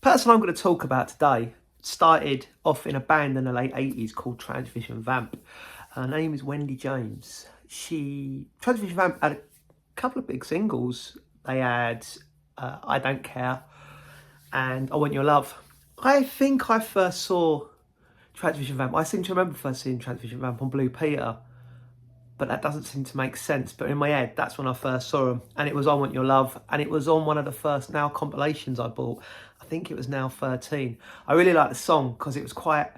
person I'm going to talk about today started off in a band in the late 80s called Transvison Vamp. Her name is Wendy James. Transvison Vamp had a couple of big singles. They had I Don't Care and I Want Your Love. I think I first saw Transvison Vamp. I seem to remember first seeing Transvison Vamp on Blue Peter, but that doesn't seem to make sense. But in my head, that's when I first saw them. And it was I Want Your Love. And it was on one of the first Now compilations I bought. I think it was Now 13. I really liked the song because it was quite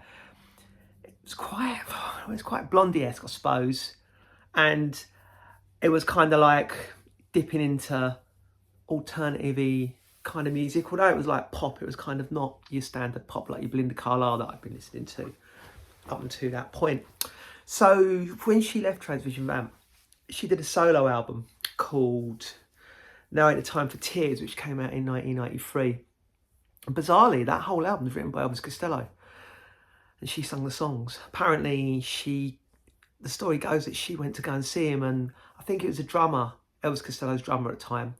Blondie-esque, I suppose. And it was kind of like dipping into alternative-y kind of music. Although it was like pop, it was kind of not your standard pop like your Belinda Carlisle that I've been listening to up until that point. So when she left Transvison Vamp, she did a solo album called Now Ain't the Time for Tears, which came out in 1993. And bizarrely, that whole album was written by Elvis Costello. And she sung the songs. Apparently, the story goes that she went to go and see him, and I think it was a drummer, Elvis Costello's drummer at the time,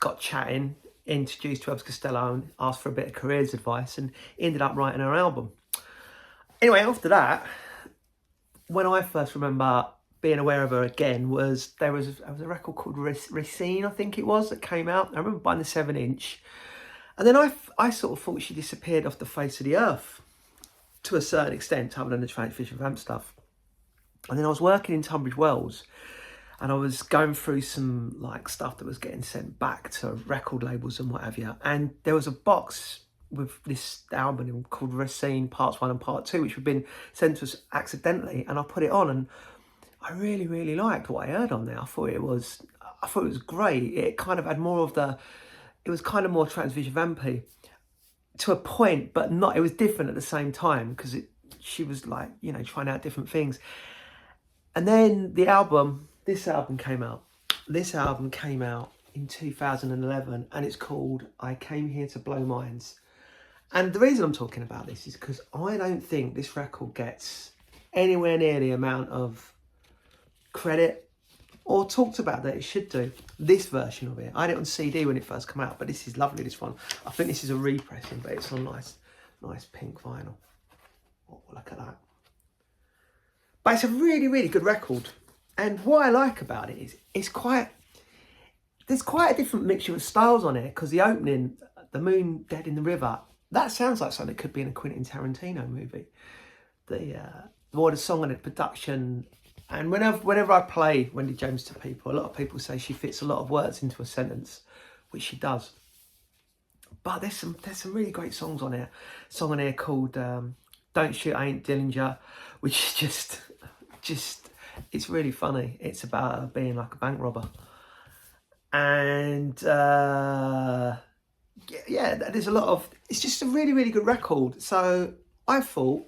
got chatting, introduced to Elvis Costello and asked for a bit of careers advice, and ended up writing her album. Anyway, after that, when I first remember being aware of her again was there was a record called Racine, I think it was, that came out. I remember buying the 7-inch. And then I sort of thought she disappeared off the face of the earth to a certain extent, other than the Transvison Vamp stuff. And then I was working in Tunbridge Wells and I was going through some like stuff that was getting sent back to record labels and what have you. And there was a box with this album called Racine Parts 1 and Part 2, which had been sent to us accidentally, and I put it on and I really, really liked what I heard on there. I thought it was great. It kind of had more of it was kind of more Transvison Vampy to a point, but not, it was different at the same time because she was like, you know, trying out different things. And then this album came out. This album came out in 2011 and it's called I Came Here to Blow Minds. And the reason I'm talking about this is because I don't think this record gets anywhere near the amount of credit or talked about that it should do. This version of it, I had it on CD when it first came out, but this is lovely, this one. I think this is a repressing, but it's on nice pink vinyl. Oh, look at that. But it's a really, really good record. And what I like about it is there's quite a different mixture of styles on it, because the opening, The Moon Dead in the River, that sounds like something that could be in a Quentin Tarantino movie. The song and the production. And whenever I play Wendy James to people, a lot of people say she fits a lot of words into a sentence, which she does. But there's some really great songs on here. A song on here called Don't Shoot, I Ain't Dillinger, which is just it's really funny. It's about her being like a bank robber. And yeah, there's a lot of, it's just a really, really good record. So I thought,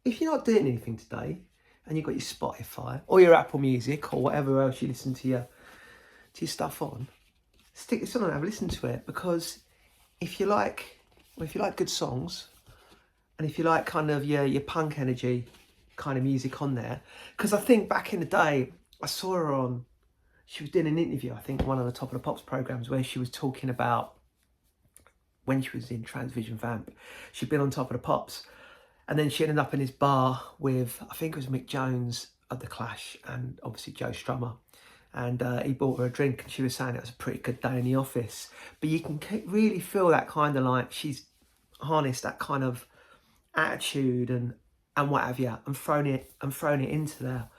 if you're not doing anything today, and you've got your Spotify or your Apple Music or whatever else you listen to your stuff on, stick this on and have a listen to it, because if you like good songs, and if you like kind of your punk energy kind of music on there, because I think back in the day I saw her she was doing an interview, I think one of the Top of the Pops programs, where she was talking about when she was in Transvison Vamp, she'd been on Top of the Pops. And then she ended up in this bar with, I think it was Mick Jones of The Clash and obviously Joe Strummer. And he bought her a drink and she was saying it was a pretty good day in the office. But you can really feel that kind of like she's harnessed that kind of attitude and what have you, and thrown it into there.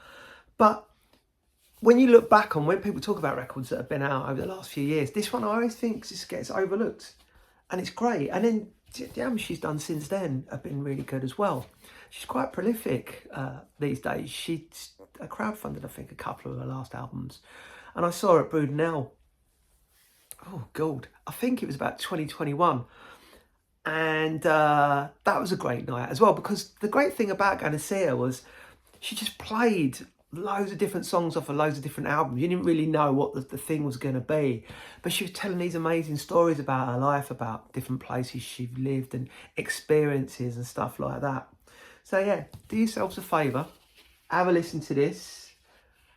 But when you look back on when people talk about records that have been out over the last few years, this one I always think just gets overlooked. And it's great. And then the albums she's done since then have been really good as well. She's quite prolific these days. She crowdfunded, I think, a couple of her last albums. And I saw her at Brudenell. Oh, God. I think it was about 2021. And that was a great night as well, because the great thing about going to see her was she just played loads of different songs off of loads of different albums. You didn't really know what the thing was going to be, but she was telling these amazing stories about her life, about different places she'd lived and experiences and stuff like that. So yeah, do yourselves a favour, have a listen to this,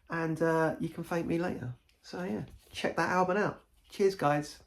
and you can thank me later. So yeah, check that album out. Cheers, guys.